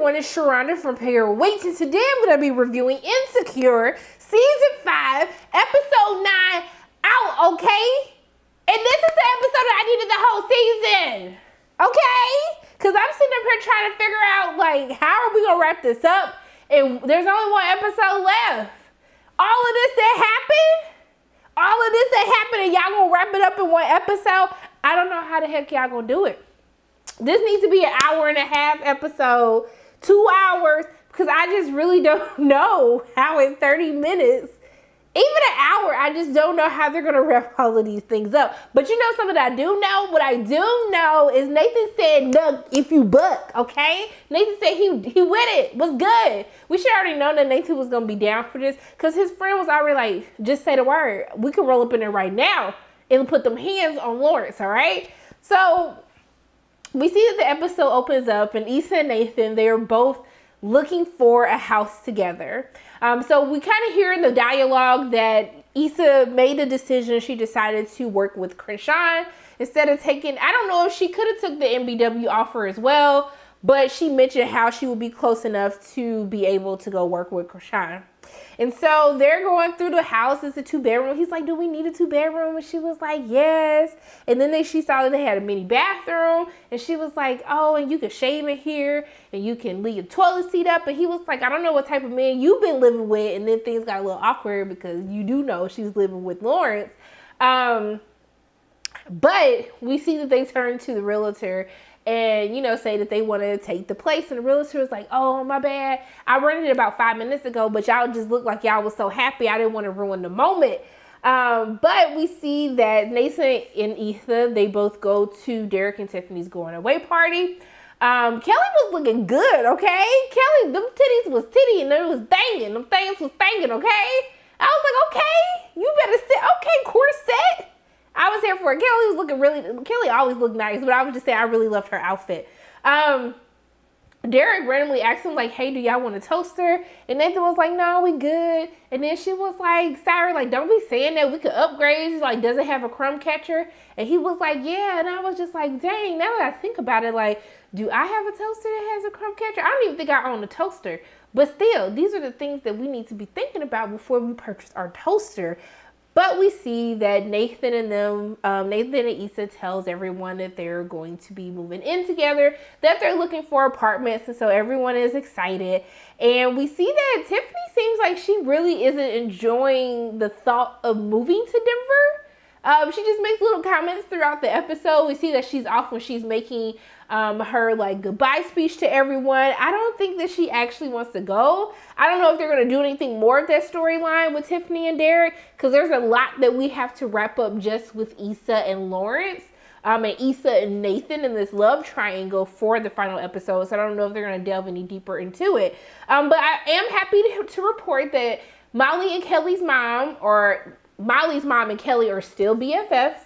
everyone, it's Sharonda from Pair Wait, and today I'm going to be reviewing Insecure Season 5, Episode 9, Out, okay? And this is the episode that I needed the whole season, okay? Because I'm sitting up here trying to figure out, like, how are we going to wrap this up? And there's only one episode left. All of this that happened, and y'all going to wrap it up in one episode? I don't know how the heck y'all going to do it. This needs to be an hour and a half episode, 2 hours, because I just really don't know how in 30 minutes, even an hour, I just don't know how they're going to wrap all of these things up. But you know something I do know? What I do know is Nathan said, "Nuck if you buck," okay? Nathan said he with it. Was good. We should already know that Nathan was going to be down for this because his friend was already like, just say the word. We can roll up in there right now and put them hands on Lawrence, all right? So we see that the episode opens up and Issa and Nathan, they're both looking for a house together. So we kind of hear in the dialogue that Issa made a decision. She decided to work with Krishan instead of taking, I don't know if she could have took the MBW offer as well, but she mentioned how she would be close enough to be able to go work with Krishan. And so they're going through the house. It's a 2-bedroom. He's like, "Do we need a 2-bedroom?" And she was like, "Yes." And then she saw that they had a mini bathroom. And she was like, "Oh, and you can shave in here. And you can leave your toilet seat up." And he was like, "I don't know what type of man you've been living with." And then things got a little awkward because you do know she's living with Lawrence. But we see that they turn to the realtor and, you know, say that they want to take the place. And the realtor was like, "Oh, my bad. I rented it about 5 minutes ago, but y'all just looked like y'all was so happy. I didn't want to ruin the moment." But we see that Nathan and Issa, they both go to Derek and Tiffany's going away party. Kelly was looking good, okay? Kelly, them titties was titty and it was banging. Them things was banging, okay? I was like, okay, you better sit. Okay, corset. I was here for it. Kelly was looking Kelly always looked nice, but I would just say I really loved her outfit. Derek randomly asked him, like, "Hey, do y'all want a toaster?" And Nathan was like, "No, we good." And then she was like, "Sorry, like, don't be saying that. We could upgrade." She's like, "Does it have a crumb catcher?" And he was like, "Yeah." And I was just like, dang, now that I think about it, like, do I have a toaster that has a crumb catcher? I don't even think I own a toaster. But still, these are the things that we need to be thinking about before we purchase our toaster. But we see that Nathan and Issa tells everyone that they're going to be moving in together, that they're looking for apartments, and so everyone is excited. And we see that Tiffany seems like she really isn't enjoying the thought of moving to Denver. She just makes little comments throughout the episode. We see that she's off when she's making her like goodbye speech to everyone. I don't think that she actually wants to go. I don't know if they're going to do anything more of that storyline with Tiffany and Derek, because there's a lot that we have to wrap up just with Issa and Lawrence, and Issa and Nathan in this love triangle for the final episode. So I don't know if they're going to delve any deeper into it. But I am happy to report that Molly and Kelly's mom, or Molly's mom and Kelly, are still BFFs.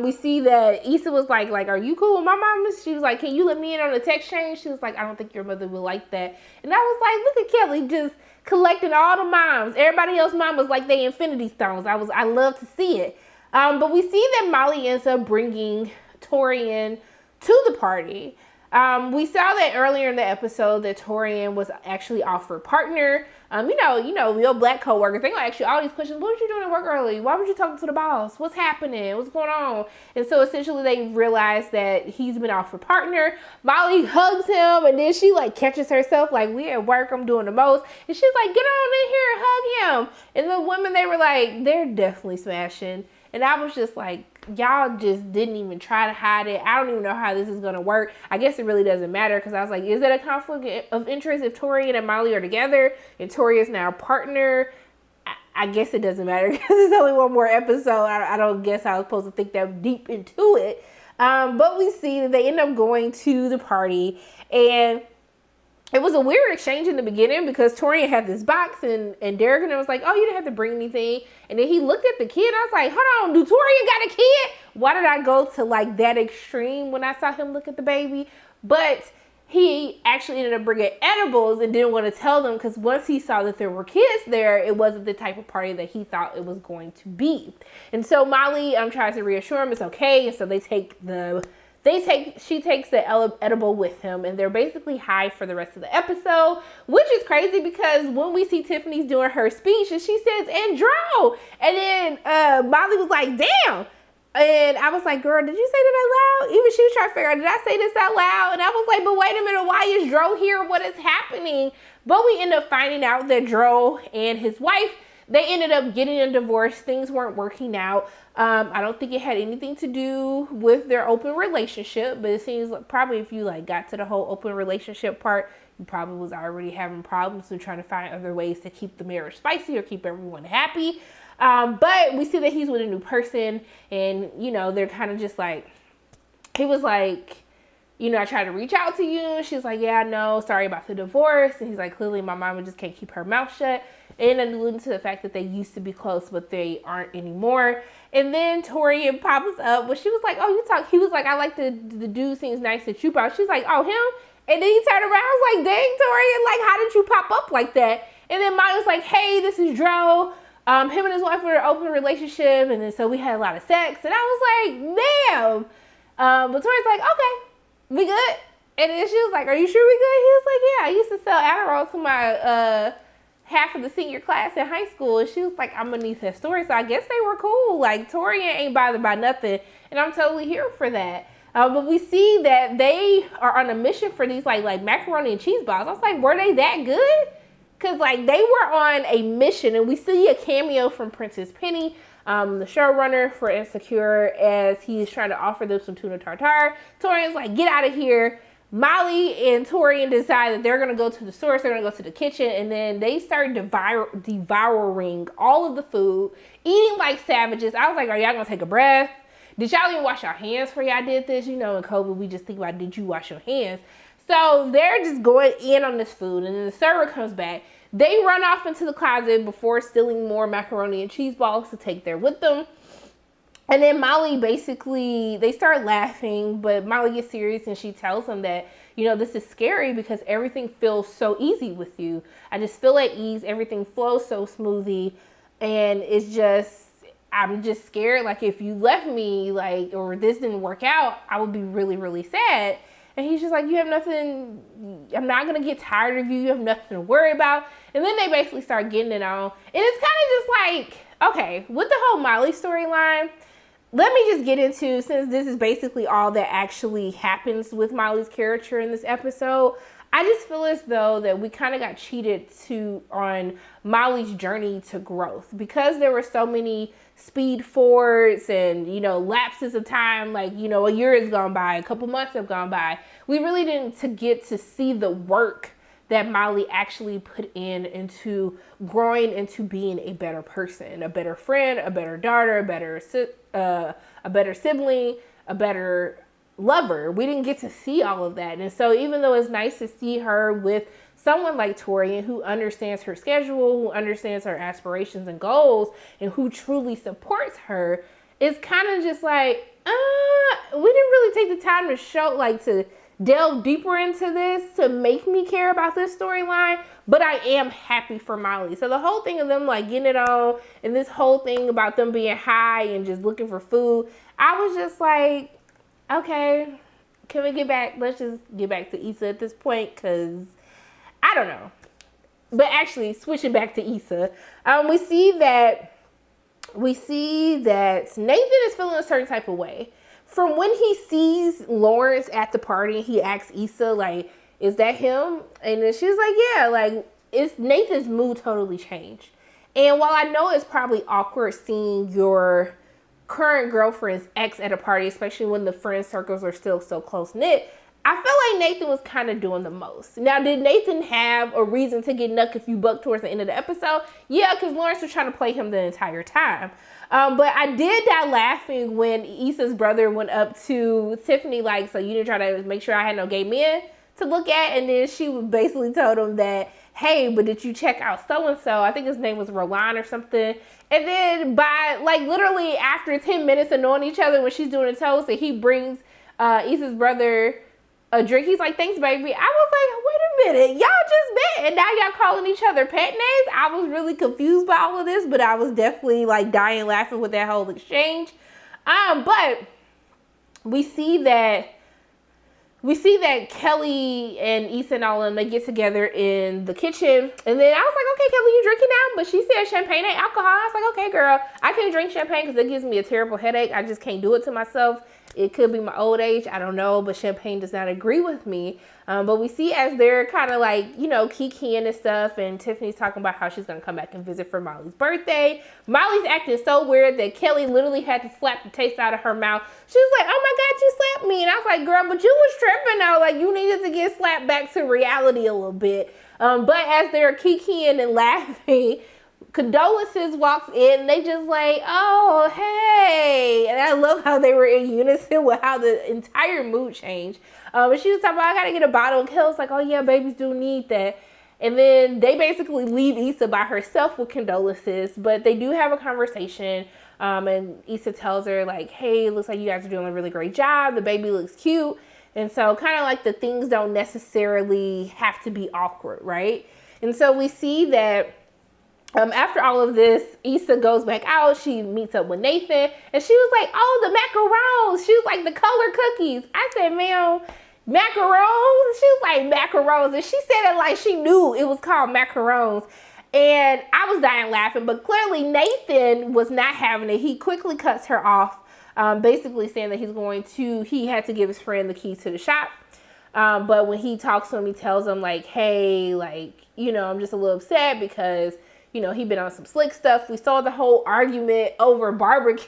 We see that Issa was like, "Are you cool with my mom?" She was like, "Can you let me in on a text chain?" She was like, "I don't think your mother will like that." And I was like, look at Kelly just collecting all the moms. Everybody else's mom was like they Infinity Stones. I love to see it. But we see that Molly ends up bringing Taurean to the party. We saw that earlier in the episode that Taurean was actually offered partner. You know, your black coworkers, they gonna ask you all these questions. What was you doing at work early? Why were you talking to the boss? What's happening? What's going on? And so essentially they realized that he's been offered partner. Molly hugs him and then she like catches herself like, "We at work, I'm doing the most." And she's like, "Get on in here and hug him." And the women, they were like, they're definitely smashing. And I was just like, y'all just didn't even try to hide it. I don't even know how this is going to work. I guess it really doesn't matter, because I was like, is it a conflict of interest if Taurean and Molly are together and Tori is now a partner? I guess it doesn't matter because it's only one more episode. I don't guess I was supposed to think that deep into it. But we see that they end up going to the party, and it was a weird exchange in the beginning because Taurean had this box and Derek and was like, "Oh, you didn't have to bring anything." And then he looked at the kid. I was like, hold on, do Taurean got a kid? Why did I go to like that extreme when I saw him look at the baby? But he actually ended up bringing edibles and didn't want to tell them because once he saw that there were kids there, it wasn't the type of party that he thought it was going to be. And so Molly tries to reassure him it's okay. And so they take the She takes the edible with him, and they're basically high for the rest of the episode, which is crazy because when we see Tiffany's doing her speech and she says, "Andro," and then Molly was like, "Damn." And I was like, girl, did you say that out loud? Even she was trying to figure out, did I say this out loud? And I was like, but wait a minute, why is Dro here? What is happening? But we end up finding out that Dro and his wife, they ended up getting a divorce. Things weren't working out. I don't think it had anything to do with their open relationship, but it seems like probably if you like got to the whole open relationship part, you probably was already having problems and trying to find other ways to keep the marriage spicy or keep everyone happy. But we see that he's with a new person, and, you know, they're kind of just like, he was like, you know, I tried to reach out to you. And she's like, yeah, I know. Sorry about the divorce. And he's like, clearly my mama just can't keep her mouth shut. And alluding to the fact that they used to be close, but they aren't anymore. And then Taurean pops up, but she was like, oh, you talk. He was like, I like the dude seems nice that you brought. She's like, oh, him? And then he turned around. I was like, dang, Taurean, like, how did you pop up like that? And then Molly was like, hey, this is Dro. Him and his wife were in an open relationship, and then so we had a lot of sex, and I was like, damn. But Tori's like, okay, we good? And then she was like, are you sure we good? He was like, yeah, I used to sell Adderall to my half of the senior class in high school, and she was like, I'm gonna need that story. So I guess they were cool. Like, Taurean ain't bothered by nothing, and I'm totally here for that. But we see that they are on a mission for these like macaroni and cheese balls. I was like, were they that good? Because, like, they were on a mission, and we see a cameo from Princess Penny, the showrunner for Insecure, as he's trying to offer them some tuna tartare. Taurean's like, get out of here. Molly and Taurean decide that they're going to go to the source, they're going to go to the kitchen, and then they start devouring all of the food, eating like savages. I was like, are y'all going to take a breath? Did y'all even wash your hands before y'all did this? You know, in COVID, we just think about, did you wash your hands? So they're just going in on this food, and then the server comes back. They run off into the closet before stealing more macaroni and cheese balls to take there with them. And then Molly basically, they start laughing, but Molly gets serious and she tells them that, you know, this is scary because everything feels so easy with you. I just feel at ease. Everything flows so smoothly. And it's just, I'm just scared. Like, if you left me, like, or this didn't work out, I would be really, really sad. And he's just like, you have nothing, I'm not going to get tired of you. You have nothing to worry about. And then they basically start getting it on. And it's kind of just like, okay, with the whole Molly storyline, let me just get into, since this is basically all that actually happens with Molly's character in this episode, I just feel as though that we kind of got cheated on Molly's journey to growth, because there were so many speed forwards and, you know, lapses of time, like, you know, a year has gone by, a couple months have gone by. We really didn't get to see the work that Molly actually put into growing into being a better person, a better friend, a better daughter, a better sibling, a better lover. We didn't get to see all of that. And so even though it's nice to see her with someone like Taurean who understands her schedule, who understands her aspirations and goals, and who truly supports her, it's kind of just like, we didn't really take the time to show, like, to delve deeper into this to make me care about this storyline. But I am happy for Molly. So the whole thing of them like getting it on, and this whole thing about them being high and just looking for food, I was just like, okay, can we get back? Let's just get back to Issa at this point, because I don't know. But actually, switching back to Issa, we see that Nathan is feeling a certain type of way. From when he sees Lawrence at the party, he asks Issa, like, is that him? And then she's like, yeah, like, it's Nathan's mood totally changed. And while I know it's probably awkward seeing your current girlfriend's ex at a party, especially when the friend circles are still so close-knit, I feel like Nathan was kind of doing the most. Now, did Nathan have a reason to get knuck if you buck towards the end of the episode? Yeah, because Lawrence was trying to play him the entire time. But I did die laughing when Issa's brother went up to Tiffany, like, so you didn't try to make sure I had no gay men to look at? And then she basically told him that, hey, but did you check out so-and-so? I think his name was Roland or something. And then by, like, literally after 10 minutes of knowing each other when she's doing a toast, and he brings Issa's brother a drink, he's like, thanks, baby. I was like, wait a minute, y'all just met and now y'all calling each other pet names? I was really confused by all of this, but I was definitely like dying laughing with that whole exchange. But we see that we see that Kelly and Issa and all of them, they get together in the kitchen. And then I was like, okay, Kelly, you drinking now? But she said champagne ain't alcohol. I was like, okay, girl, I can't drink champagne because it gives me a terrible headache. I just can't do it to myself. It could be my old age. I don't know. But champagne does not agree with me. But we see as they're kind of like, you know, kikiing and stuff. And Tiffany's talking about how she's going to come back and visit for Molly's birthday. Molly's acting so weird that Kelly literally had to slap the taste out of her mouth. She was like, oh my God, you slapped me. And I was like, girl, but you was tripping though. Like, you needed to get slapped back to reality a little bit. But as they're kikiing and laughing, Condolences walks in and they just like, oh, hey. And I love how they were in unison with how the entire mood changed. And she was talking about, I gotta get a bottle. And Kel's like, oh yeah, babies do need that. And then they basically leave Issa by herself with Condolences, but they do have a conversation. And Issa tells her like, hey, it looks like you guys are doing a really great job. The baby looks cute. And so kind of like the things don't necessarily have to be awkward, right? And so we see that after all of this, Issa goes back out. She meets up with Nathan. And she was like, oh, the macarons. She was like, the color cookies. I said, ma'am, macarons? She was like, macarons. And she said it like she knew it was called macarons. And I was dying laughing. But clearly Nathan was not having it. He quickly cuts her off, basically saying that he had to give his friend the keys to the shop. But when he talks to him, he tells him like, hey, like, you know, I'm just a little upset because, you know, he been on some slick stuff. We saw the whole argument over barbecue.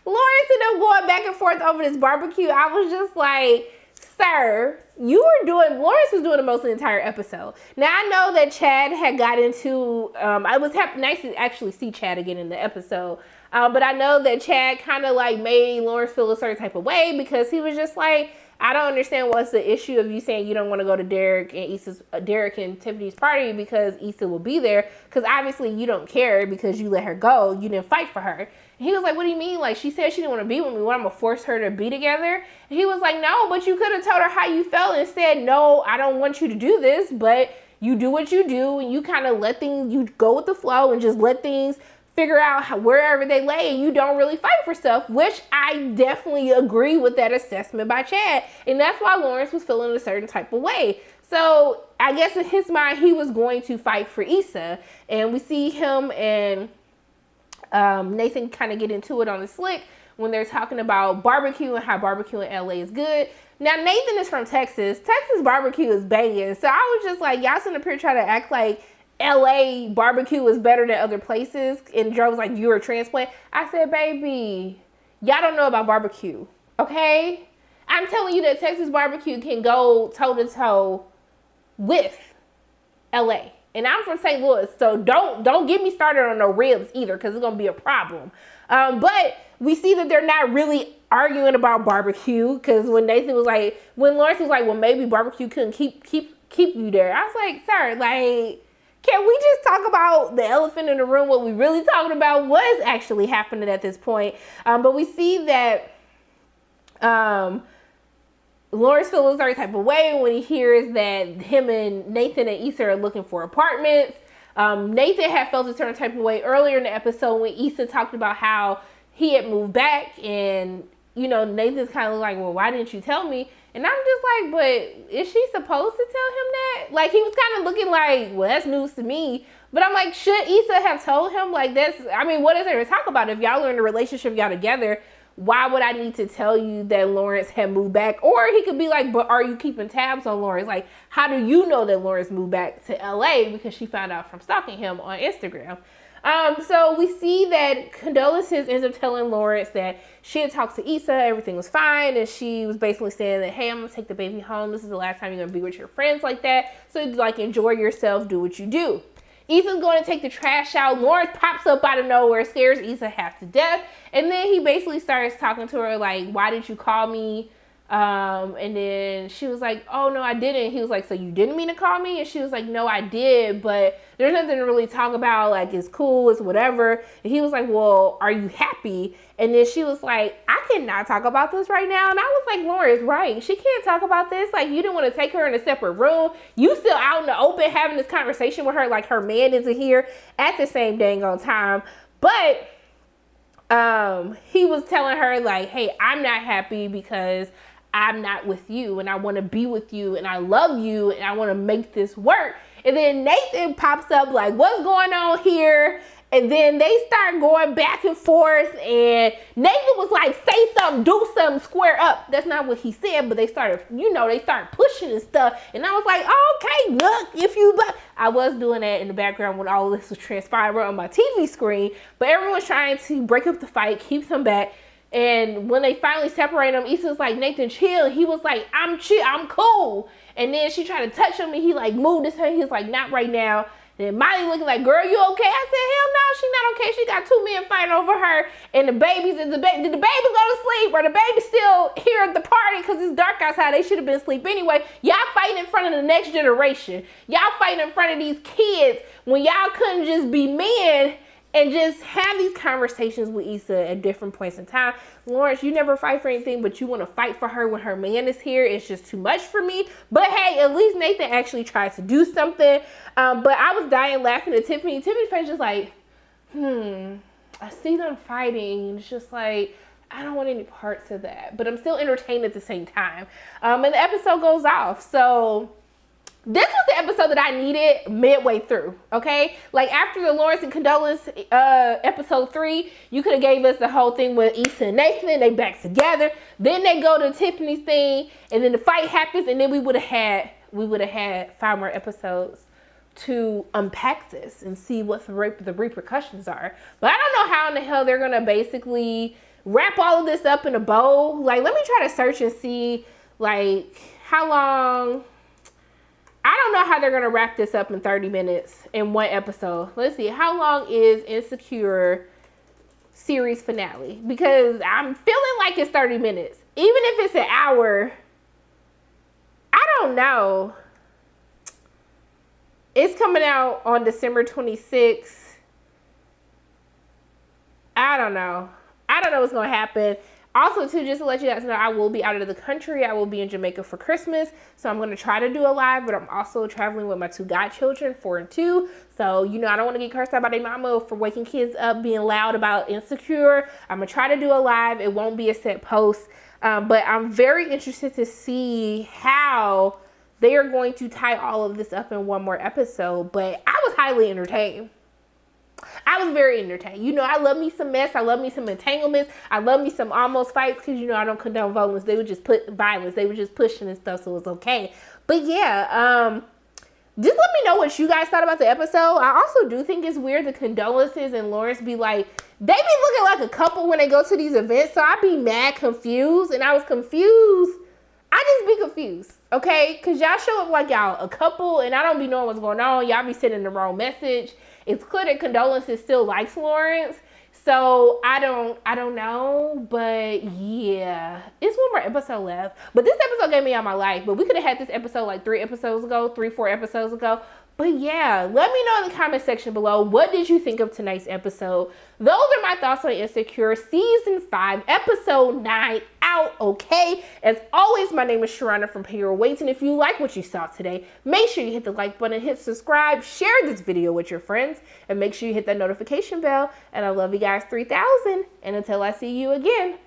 Lawrence and them going back and forth over this barbecue. I was just like, sir, Lawrence was doing the most of the entire episode. Now, I know that Chad had got into, I was nice to actually see Chad again in the episode. But I know that Chad kind of like made Lawrence feel a certain type of way because he was just like, I don't understand what's the issue of you saying you don't want to go to Derek and Tiffany's party because Issa will be there. Because obviously you don't care because you let her go. You didn't fight for her. And he was like, what do you mean? Like, she said she didn't want to be with me. What, I'm going to force her to be together? And he was like, no, but you could have told her how you felt and said, no, I don't want you to do this. But you do what you do and you kind of you go with the flow and just let things figure out wherever they lay, and you don't really fight for stuff, which I definitely agree with that assessment by Chad. And that's why Lawrence was feeling a certain type of way. So I guess in his mind, he was going to fight for Issa. And we see him and Nathan kind of get into it on the slick when they're talking about barbecue and how barbecue in LA is good. Now, Nathan is from Texas. Texas barbecue is banging. So I was just like, y'all sitting up here trying to act like LA barbecue is better than other places. And Joe was like, you're a transplant. I said, baby, y'all don't know about barbecue, okay? I'm telling you that Texas barbecue can go toe to toe with LA. And I'm from St. Louis, so don't get me started on no ribs either, because it's gonna be a problem. But we see that they're not really arguing about barbecue, because when Lawrence was like, well, maybe barbecue couldn't keep you there. I was like, sir, like, can we just talk about the elephant in the room? What we really talking about was actually happening at this point. But we see that Lawrence feels a certain type of way when he hears that him and Nathan and Issa are looking for apartments. Nathan had felt a certain type of way earlier in the episode when Issa talked about how he had moved back, and you know, Nathan's kind of like, well, why didn't you tell me? And I'm just like, but is she supposed to tell him that? Like, he was kind of looking like, well, that's news to me. But I'm like, should Issa have told him? Like, what is there to talk about? If y'all are in a relationship, y'all together, why would I need to tell you that Lawrence had moved back? Or he could be like, but are you keeping tabs on Lawrence? Like, how do you know that Lawrence moved back to LA? Because she found out from stalking him on Instagram. So we see that Condolences ends up telling Lawrence that she had talked to Issa, everything was fine, and she was basically saying that, hey, I'm gonna take the baby home. This is the last time you're gonna be with your friends like that. So like, enjoy yourself, do what you do. Issa's going to take the trash out. Lawrence pops up out of nowhere, scares Issa half to death, and then he basically starts talking to her like, why didn't you call me? And then she was like, oh, no, I didn't. He was like, so you didn't mean to call me? And she was like, no, I did, but there's nothing to really talk about. Like, it's cool, it's whatever. And he was like, well, are you happy? And then she was like, I cannot talk about this right now. And I was like, Lawrence, right. She can't talk about this. Like, you didn't want to take her in a separate room. You still out in the open having this conversation with her like her man isn't here at the same dang on time. But he was telling her like, hey, I'm not happy because I'm not with you, and I want to be with you, and I love you, and I want to make this work. And then Nathan pops up like, what's going on here? And then they start going back and forth, and Nathan was like, say something, do something, square up. That's not what he said, but they started, they started pushing and stuff. And I was like, oh, okay, look, if you, but I was doing that in the background when all of this was transpiring on my TV screen. But everyone's trying to break up the fight, keep them back. And when they finally separate them, Issa was like, Nathan, chill. He was like, I'm chill, I'm cool. And then she tried to touch him, and he like moved his hand. He was like, not right now. Then Molly looking like, girl, you okay? I said, hell no, she not okay. She got 2 men fighting over her, and the babies, did the babies go to sleep? Or the babies still here at the party because it's dark outside? They should have been asleep anyway. Y'all fighting in front of the next generation. Y'all fighting in front of these kids when y'all couldn't just be men and just have these conversations with Issa at different points in time. Lawrence, you never fight for anything, but you want to fight for her when her man is here. It's just too much for me. But hey, at least Nathan actually tried to do something. But I was dying laughing at Tiffany. Tiffany's face just like, I see them fighting. It's just like, I don't want any parts of that. But I'm still entertained at the same time. And the episode goes off. So this was the episode that I needed midway through, okay? Like after the Lawrence and Condolence episode 3, you could have gave us the whole thing with Issa and Nathan. They back together. Then they go to Tiffany's thing, and then the fight happens, and then we would have had 5 more episodes to unpack this and see what the repercussions are. But I don't know how in the hell they're gonna basically wrap all of this up in a bow. Like, let me try to search and see like how long. I don't know how they're going to wrap this up in 30 minutes in one episode. Let's see. How long is Insecure series finale? Because I'm feeling like it's 30 minutes. Even if it's an hour, I don't know. It's coming out on December 26th. I don't know. I don't know what's going to happen. Also, too, just to let you guys know, I will be out of the country. I will be in Jamaica for Christmas. So I'm going to try to do a live, but I'm also traveling with my 2 godchildren, 4 and 2. So, I don't want to get cursed out by their mama for waking kids up, being loud about Insecure. I'm going to try to do a live. It won't be a set post. But I'm very interested to see how they are going to tie all of this up in one more episode. But I was highly entertained. I was very entertained. I love me some mess. I love me some entanglements. I love me some almost fights because, I don't condone violence. They would just put violence. They were just pushing and stuff, so it was okay. But yeah, just let me know what you guys thought about the episode. I also do think it's weird the Condolences and Lawrence be like, they be looking like a couple when they go to these events, so I be mad confused, and I was confused. I just be confused, okay? Because y'all show up like y'all a couple, and I don't be knowing what's going on. Y'all be sending the wrong message. It's clear that Condolences still likes Lawrence, so I don't know, but yeah, it's one more episode left. But this episode gave me all my life, but we could have had this episode like 4 episodes ago. But yeah, let me know in the comment section below, what did you think of tonight's episode? Those are my thoughts on Insecure Season 5, Episode 9 out, okay? As always, my name is Sharana from Pay Your Weights, and if you like what you saw today, make sure you hit the like button, hit subscribe, share this video with your friends, and make sure you hit that notification bell. And I love you guys 3000, and until I see you again,